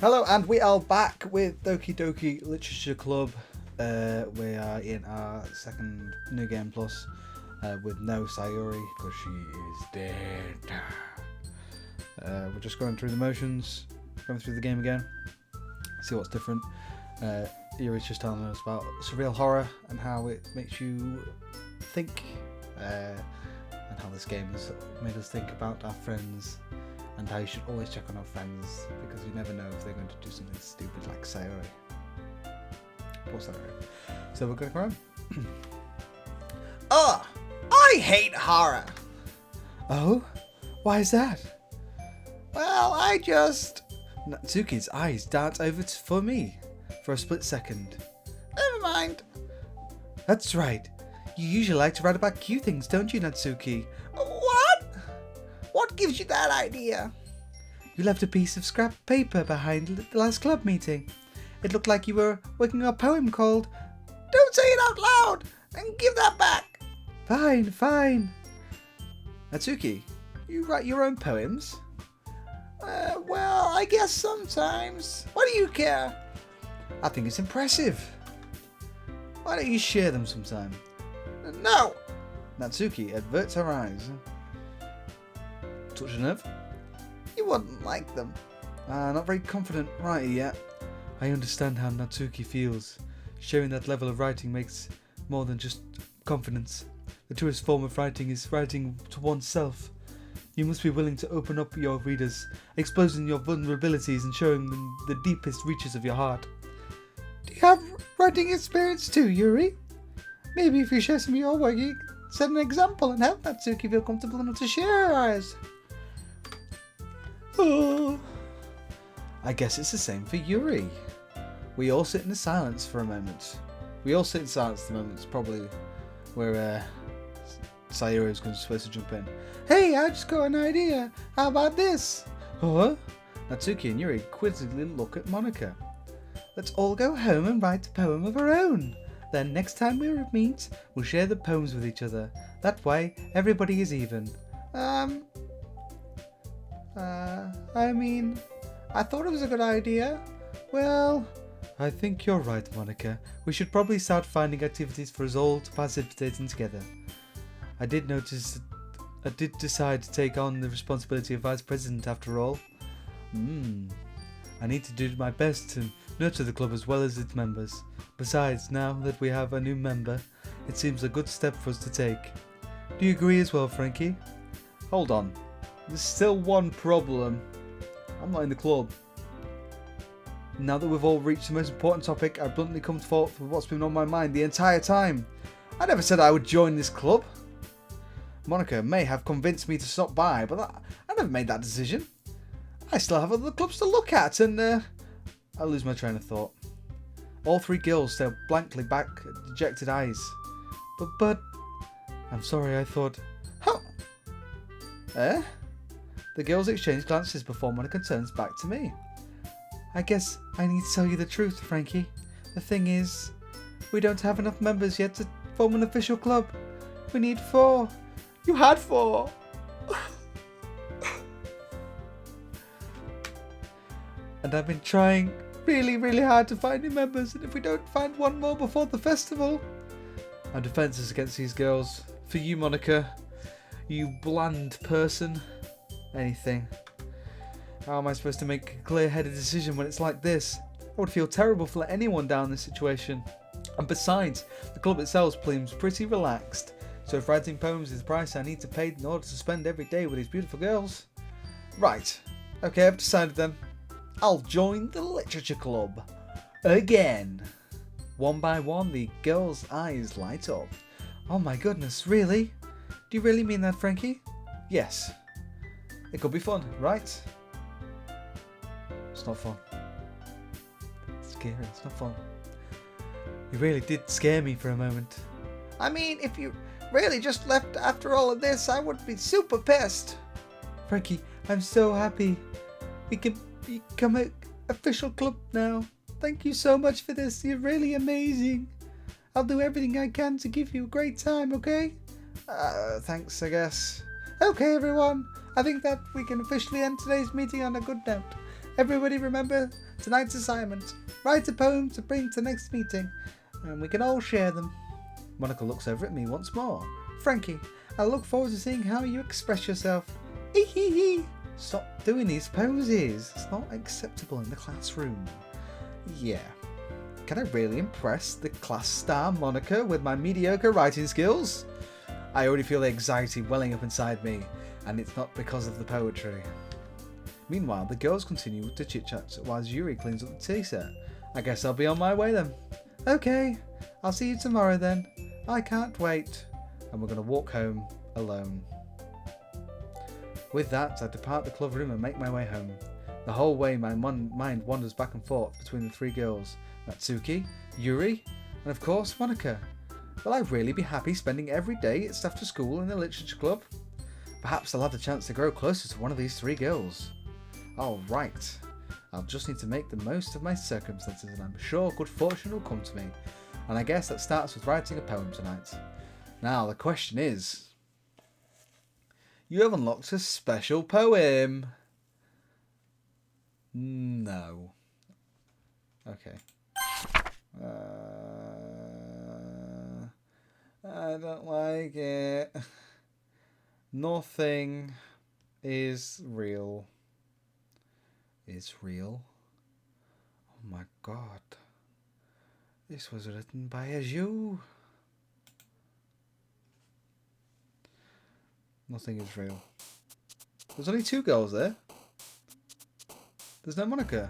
Hello, and we are back with Doki Doki Literature Club. We are in our second New Game Plus with no Sayuri because she is dead. We're just going through the motions, going through the game again, see what's different. Yuri's just telling us about surreal horror and how it makes you think, and how this game has made us think about our friends, and how you should always check on our friends because you never know if they're going to do something stupid like Sayuri. Poor Sayuri. So we're going to go on. Ugh! I hate horror! Oh? Why is that? Well, I just... Natsuki's eyes dart over for me for a split second. Never mind. That's right. You usually like to write about cute things, don't you, Natsuki? What? What gives you that idea? You left a piece of scrap paper behind the last club meeting. It looked like you were working on a poem called... Don't say it out loud and give that back. Fine, fine. Natsuki, you write your own poems? Well, I guess sometimes. What do you care? I think it's impressive. Why don't you share them sometime? No. Natsuki averts her eyes. Touch a nerve? You wouldn't like them. Not very confident writer yet. I understand how Natsuki feels. Sharing that level of writing makes more than just confidence. The truest form of writing is writing to oneself. You must be willing to open up your readers, exposing your vulnerabilities and showing them the deepest reaches of your heart. Do you have writing experience too, Yuri? Maybe if you share some of your work, you can set an example and help Natsuki feel comfortable enough to share her eyes. Oh. I guess it's the same for Yuri. We all sit in silence for a moment. We all sit in silence at the moment. It's probably where Sayuri is supposed to jump in. Hey, I just got an idea. How about this? Huh? Natsuki and Yuri quizzically look at Monika. Let's all go home and write a poem of our own. Then next time we meet, we'll share the poems with each other. That way, everybody is even. I thought it was a good idea. Well, I think you're right, Monika. We should probably start finding activities for us all to participate in together. I did decide to take on the responsibility of Vice President after all. I need to do my best to nurture the club as well as its members. Besides, now that we have a new member, it seems a good step for us to take. Do you agree as well, Frankie? Hold on. There's still one problem. I'm not in the club. Now that we've all reached the most important topic, I bluntly come forth with what's been on my mind the entire time. I never said I would join this club. Monika may have convinced me to stop by, but I never made that decision. I still have other clubs to look at, and I lose my train of thought. All three girls stare blankly back at dejected eyes. But, I'm sorry, I thought... Huh? The girls exchange glances before Monika turns back to me. I guess I need to tell you the truth, Frankie. The thing is, we don't have enough members yet to form an official club. We need 4. You had 4. And I've been trying really, really hard to find new members, and if we don't find one more before the festival... Our defences against these girls. For you, Monika, you bland person. Anything. How am I supposed to make a clear-headed decision when it's like this? I would feel terrible for letting anyone down in this situation. And besides, the club itself seems pretty relaxed. So if writing poems is the price I need to pay in order to spend every day with these beautiful girls... Right. Okay, I've decided then. I'll join the literature club. Again. One by one, the girls' eyes light up. Oh my goodness, really? Do you really mean that, Frankie? Yes. It could be fun, right? It's not fun. It's scary, it's not fun. You really did scare me for a moment. I mean, if you really just left after all of this, I would be super pissed. Frankie, I'm so happy. We can become an official club now. Thank you so much for this. You're really amazing. I'll do everything I can to give you a great time, okay? Thanks, I guess. Okay, everyone. I think that we can officially end today's meeting on a good note. Everybody remember tonight's assignment. Write a poem to bring to next meeting, and we can all share them. Monica looks over at me once more. Frankie, I look forward to seeing how you express yourself. Stop doing these poses. It's not acceptable in the classroom. Yeah. Can I really impress the class star Monica with my mediocre writing skills? I already feel the anxiety welling up inside me, and it's not because of the poetry. Meanwhile, the girls continue to chit-chat while Yuri cleans up the tea set. I guess I'll be on my way then. Okay, I'll see you tomorrow then. I can't wait. And we're going to walk home alone. With that, I depart the club room and make my way home. The whole way my mind wanders back and forth between the three girls, Natsuki, Yuri, and of course Monica. Will I really be happy spending every day at after school in the literature club? Perhaps I'll have the chance to grow closer to one of these three girls. Alright, I'll just need to make the most of my circumstances and I'm sure good fortune will come to me. And I guess that starts with writing a poem tonight. Now the question is, you have unlocked a special poem. No. Okay. I don't like it. Nothing is real. Is real? Oh my god. This was written by a Jew. Nothing is real. There's only two girls there. There's no Monica.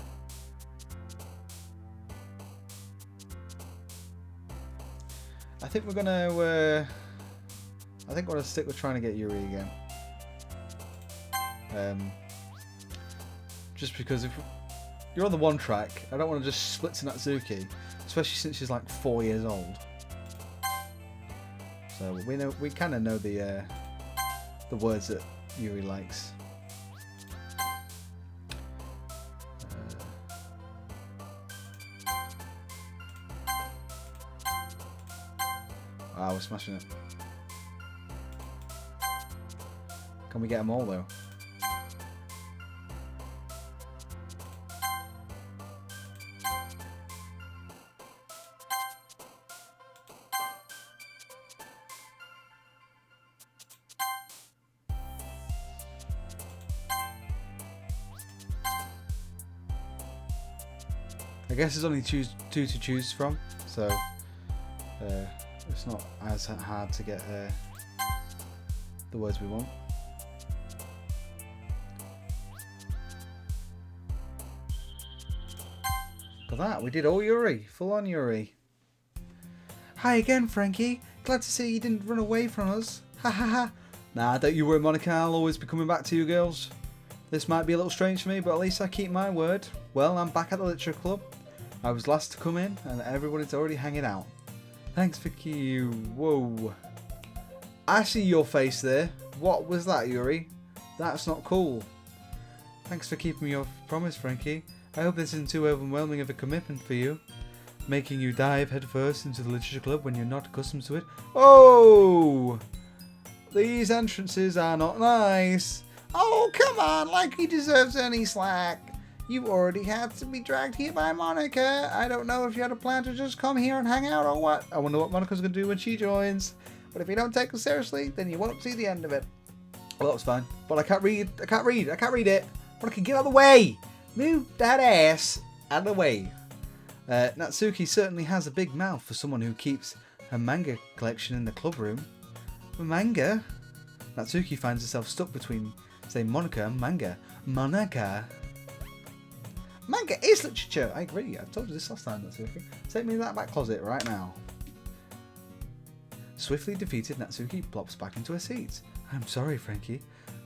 I think we're gonna. I think we're gonna stick with trying to get Yuri again. Just because if you're on the one track, I don't want to just split to Natsuki, especially since she's like 4 years old. So we kind of know the words that Yuri likes. We're smashing it. Can we get them all though? I guess there's only two to choose from, so it's not as hard to get the words we want. Look at that, we did all Yuri, full on Yuri. Hi again, Frankie. Glad to see you didn't run away from us. Ha ha ha. Nah, don't you worry, Monica, I'll always be coming back to you girls. This might be a little strange for me, but at least I keep my word. Well, I'm back at the literature club. I was last to come in, and everyone is already hanging out. Thanks for you. Whoa. I see your face there. What was that, Yuri? That's not cool. Thanks for keeping your promise, Frankie. I hope this isn't too overwhelming of a commitment for you. Making you dive headfirst into the literature club when you're not accustomed to it. Oh! These entrances are not nice. Oh, come on, like he deserves any slack. You already had to be dragged here by Monica. I don't know if you had a plan to just come here and hang out or what. I wonder what Monica's going to do when she joins. But if you don't take it seriously, then you won't see the end of it. Well, that was fine. But I can't read it. Monica, get out of the way. Move that ass out of the way. Natsuki certainly has a big mouth for someone who keeps her manga collection in the club room. Manga? Natsuki finds herself stuck between, say, Monica and manga. Monica. Manga is literature. I agree. I told you this last time, Natsuki. Take me in that back closet right now. Swiftly defeated, Natsuki plops back into her seat. I'm sorry, Frankie.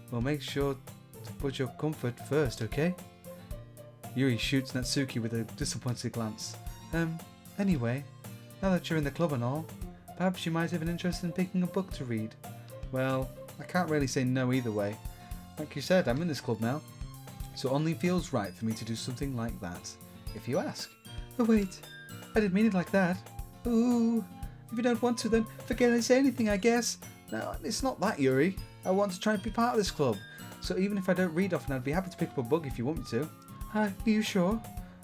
We'll make sure to put your comfort first, okay? Yuri shoots Natsuki with a disappointed glance. Anyway, now that you're in the club and all, perhaps you might have an interest in picking a book to read. Well, I can't really say no either way. Like you said, I'm in this club now. So it only feels right for me to do something like that, if you ask. Oh wait, I didn't mean it like that. Ooh, if you don't want to, then forget I say anything, I guess. No, it's not that, Yuri. I want to try and be part of this club. So even if I don't read often, I'd be happy to pick up a book if you want me to. Are you sure?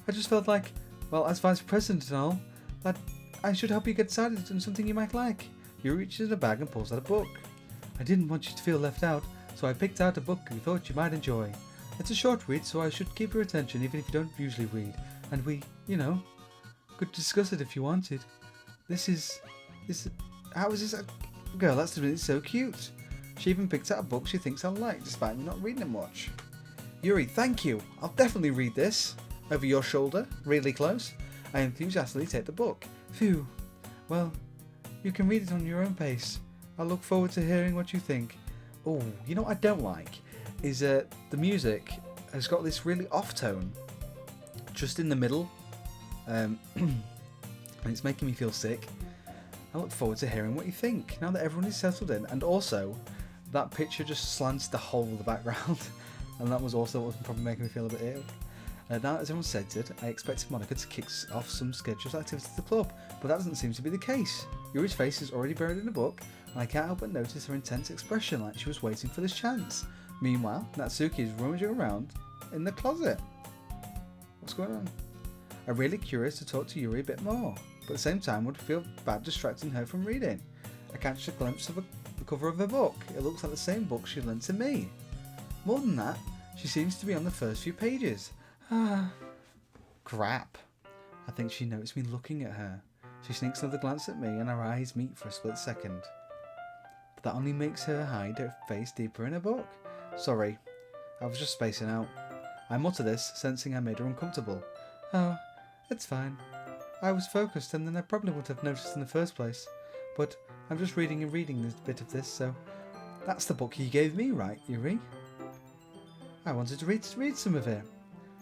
I just felt like, well, as vice president and all, that I should help you get started on something you might like. Yuri reaches in a bag and pulls out a book. I didn't want you to feel left out, so I picked out a book we thought you might enjoy. It's a short read, so I should keep your attention even if you don't usually read. And we, could discuss it if you wanted. How is this a girl? That's really so cute. She even picked out a book she thinks I'll like, despite me not reading it much. Yuri, thank you. I'll definitely read this. Over your shoulder, really close. I enthusiastically take the book. Phew. Well, you can read it on your own pace. I look forward to hearing what you think. Oh, you know what I don't like? Is the music has got this really off tone. Just in the middle. And it's making me feel sick. I look forward to hearing what you think, now that everyone is settled in. And also, that picture just slants the whole of the background. And that was also what was probably making me feel a bit ill. Now that everyone's settled, I expected Monica to kick off some scheduled activity at the club, but that doesn't seem to be the case. Yuri's face is already buried in a book, and I can't help but notice her intense expression like she was waiting for this chance. Meanwhile, Natsuki is rummaging around in the closet. What's going on? I'm really curious to talk to Yuri a bit more, but at the same time would feel bad distracting her from reading. I catch a glimpse of the cover of her book. It looks like the same book she lent to me. More than that, she seems to be on the first few pages. Crap. I think she noticed me looking at her. She sneaks another glance at me and our eyes meet for a split second. But that only makes her hide her face deeper in her book. Sorry, I was just spacing out. I mutter this, sensing I made her uncomfortable. Oh, it's fine. I was focused and then I probably would have noticed in the first place. But I'm just reading a bit of this, so... That's the book you gave me, right, Yuri? I wanted to read some of it.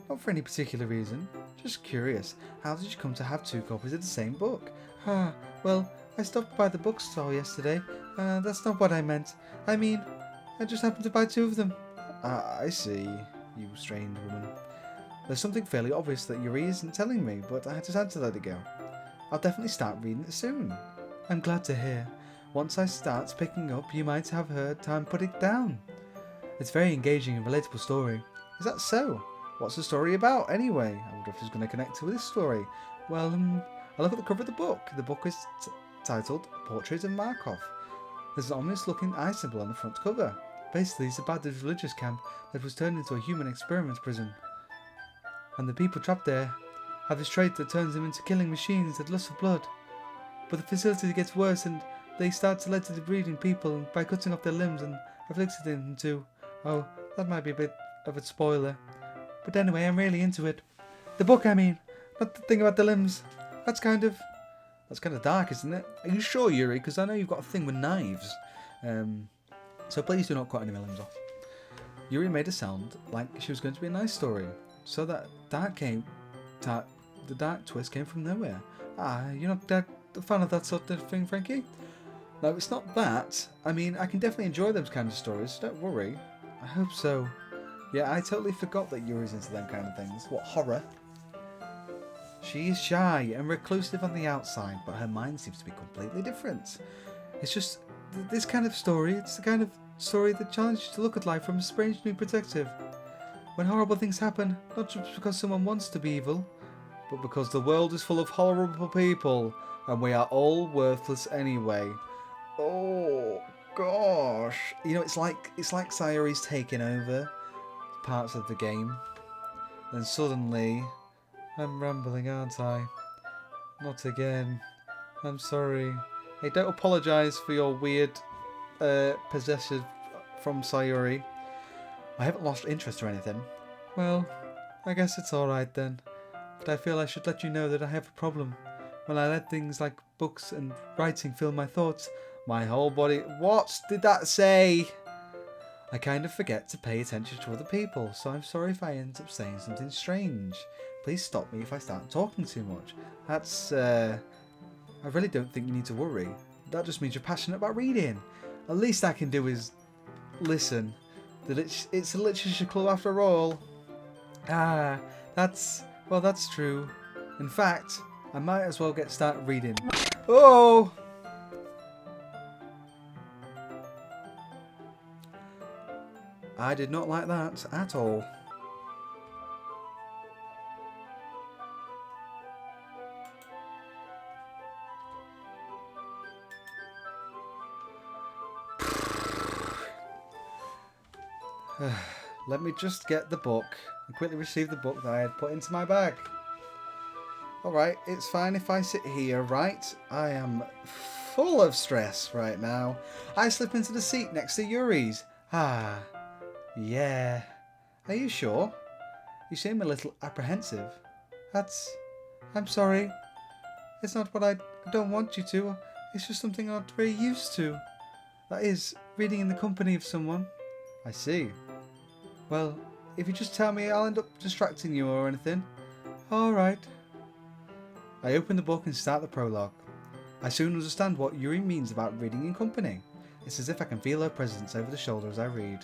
Not for any particular reason, just curious. How did you come to have two copies of the same book? Well, I stopped by the bookstore yesterday. That's not what I meant. I mean, I just happened to buy two of them. I see, you strange woman. There's something fairly obvious that Yuri isn't telling me, but I just had to let it go. I'll definitely start reading it soon. I'm glad to hear. Once I start picking up, you might have heard time put it down. It's a very engaging and relatable story. Is that so? What's the story about, anyway? I wonder if it's going to connect to this story. Well, I look at the cover of the book. The book is titled Portrait of Markov. There's an ominous-looking eye symbol on the front cover. Basically, it's about this religious camp that was turned into a human experiment prison. And the people trapped there have this trait that turns them into killing machines that lust for blood. But the facility gets worse and they start selectively breeding people by cutting off their limbs and afflicting them to... Oh, that might be a bit of a spoiler. But anyway, I'm really into it. The book, I mean. Not the thing about the limbs. That's kind of dark, isn't it? Are you sure, Yuri? Because I know you've got a thing with knives. So please do not cut any of my limbs off. Yuri made a sound like she was going to be a nice story. So the dark twist came from nowhere. You're not a fan of that sort of thing, Frankie? No, it's not that. I mean, I can definitely enjoy those kind of stories. Don't worry. I hope so. Yeah, I totally forgot that Yuri's into them kind of things. What horror? She is shy and reclusive on the outside, but her mind seems to be completely different. It's just this kind of story. It's the kind of story that challenges you to look at life from a strange new perspective. When horrible things happen, not just because someone wants to be evil, but because the world is full of horrible people, and we are all worthless anyway. Oh gosh, it's like Sayori's taking over parts of the game. Then suddenly, I'm rambling, aren't I? Not again. I'm sorry. Hey, don't apologise for your weird possession from Sayori. I haven't lost interest or anything. Well, I guess it's alright then. But I feel I should let you know that I have a problem. When I let things like books and writing fill my thoughts, my whole body... What did that say? I kind of forget to pay attention to other people, so I'm sorry if I end up saying something strange. Please stop me if I start talking too much. That's, I really don't think you need to worry. That just means you're passionate about reading. The least I can do is listen. That it's a literature club after all. That's true. In fact, I might as well get started reading. Oh! I did not like that at all. Let me just get the book and quickly retrieve the book that I had put into my bag. Alright, it's fine if I sit here, right? I am full of stress right now. I slip into the seat next to Yuri's. Yeah. Are you sure? You seem a little apprehensive. I'm sorry. It's not what I don't want you to. It's just something I'm not very used to. That is, reading in the company of someone. I see. Well, if you just tell me, I'll end up distracting you or anything. Alright. I open the book and start the prologue. I soon understand what Yuri means about reading in company. It's as if I can feel her presence over the shoulder as I read.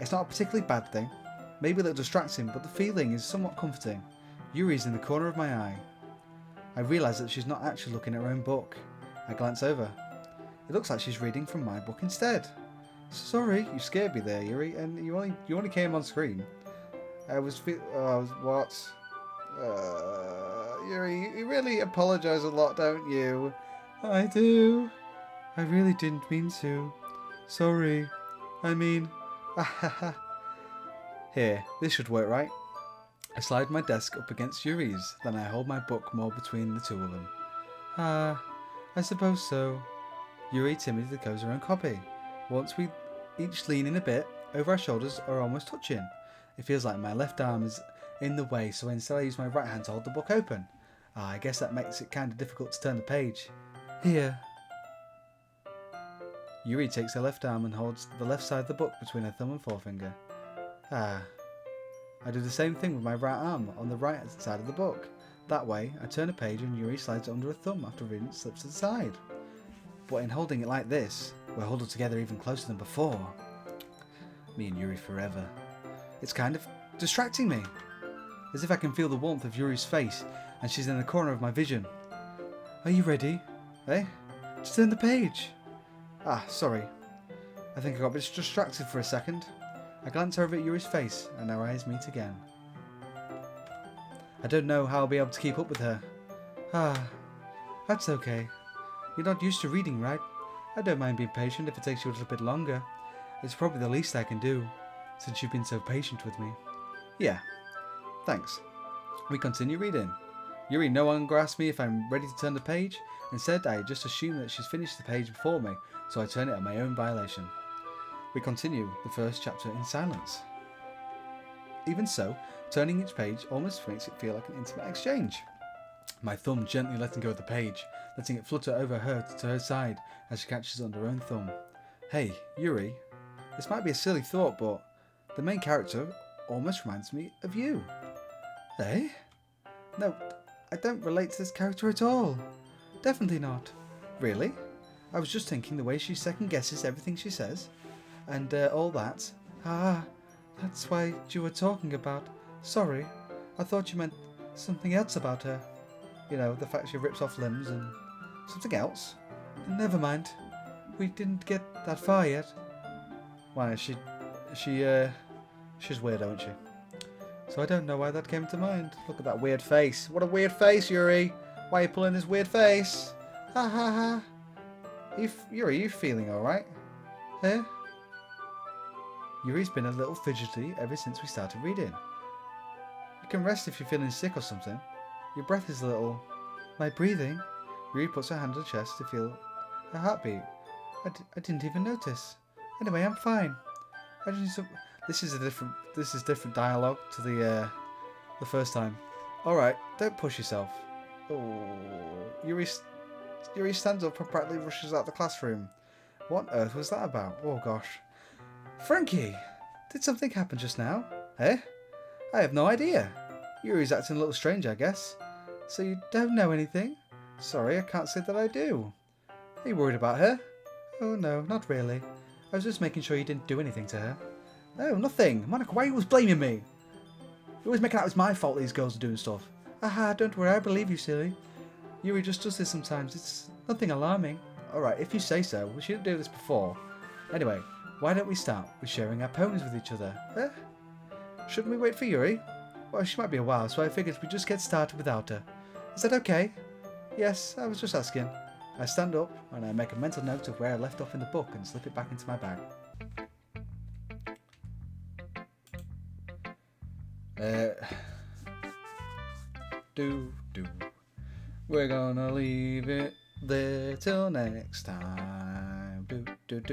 It's not a particularly bad thing. Maybe a little distracting, but the feeling is somewhat comforting. Yuri's in the corner of my eye. I realise that she's not actually looking at her own book. I glance over. It looks like she's reading from my book instead. Sorry, you scared me there, Yuri, and you only came on screen. What? Yuri, you really apologise a lot, don't you? I do. I really didn't mean to. Sorry. I mean, Here, this should work, right? I slide my desk up against Yuri's, then I hold my book more between the two of them. I suppose so. Yuri timidly goes her own copy. Once we each lean in a bit, over our shoulders are almost touching. It feels like my left arm is in the way, so instead I use my right hand to hold the book open. I guess that makes it kind of difficult to turn the page. Here. Yuri takes her left arm and holds the left side of the book between her thumb and forefinger. I do the same thing with my right arm on the right side of the book. That way, I turn a page and Yuri slides it under her thumb after reading it slips to the side. But in holding it like this, we're huddled together even closer than before. Me and Yuri forever. It's kind of distracting me. As if I can feel the warmth of Yuri's face and she's in the corner of my vision. Are you ready? Eh? Just turn the page. Sorry. I think I got a bit distracted for a second. I glance over at Yuri's face and our eyes meet again. I don't know how I'll be able to keep up with her. That's okay. You're not used to reading, right? I don't mind being patient if it takes you a little bit longer. It's probably the least I can do, since you've been so patient with me. Yeah, thanks. We continue reading. Yuri no longer asks me if I'm ready to turn the page. Instead, I just assume that she's finished the page before me, so I turn it at my own violation. We continue the first chapter in silence. Even so, turning each page almost makes it feel like an intimate exchange. My thumb gently letting go of the page, letting it flutter over her to her side as she catches it under her own thumb. Hey, Yuri, this might be a silly thought, but the main character almost reminds me of you. Eh? No, I don't relate to this character at all. Definitely not. Really? I was just thinking the way she second guesses everything she says. And all that. That's why you were talking about. Sorry, I thought you meant something else about her. You know, the fact she rips off limbs and something else. Never mind. We didn't get that far yet. Why, she's weird, isn't she? So I don't know why that came to mind. Look at that weird face. What a weird face, Yuri. Why are you pulling this weird face? Ha ha ha. Yuri, you feeling alright? Eh? Yuri's been a little fidgety ever since we started reading. You can rest if you're feeling sick or something. Your breath is a little... My breathing? Yuri puts her hand on her chest to feel her heartbeat. I didn't even notice. Anyway, I'm fine. This is different dialogue to the first time. Alright, don't push yourself. Oh, Yuri stands up and practically rushes out the classroom. What on earth was that about? Oh gosh. Frankie! Did something happen just now? Eh? I have no idea. Yuri's acting a little strange, I guess. So you don't know anything? Sorry, I can't say that I do. Are you worried about her? Oh no, not really. I was just making sure you didn't do anything to her. No, nothing. Monica, why are you always blaming me? You're always making out it's my fault these girls are doing stuff. Don't worry, I believe you, silly. Yuri just does this sometimes. It's nothing alarming. Alright, if you say so. We shouldn't do this before. Anyway, why don't we start with sharing our poems with each other? Shouldn't we wait for Yuri? Well, she might be a while, so I figured we'd just get started without her. Is that okay? Yes, I was just asking. I stand up and I make a mental note of where I left off in the book and slip it back into my bag. Do. We're gonna leave it there till next time. Do.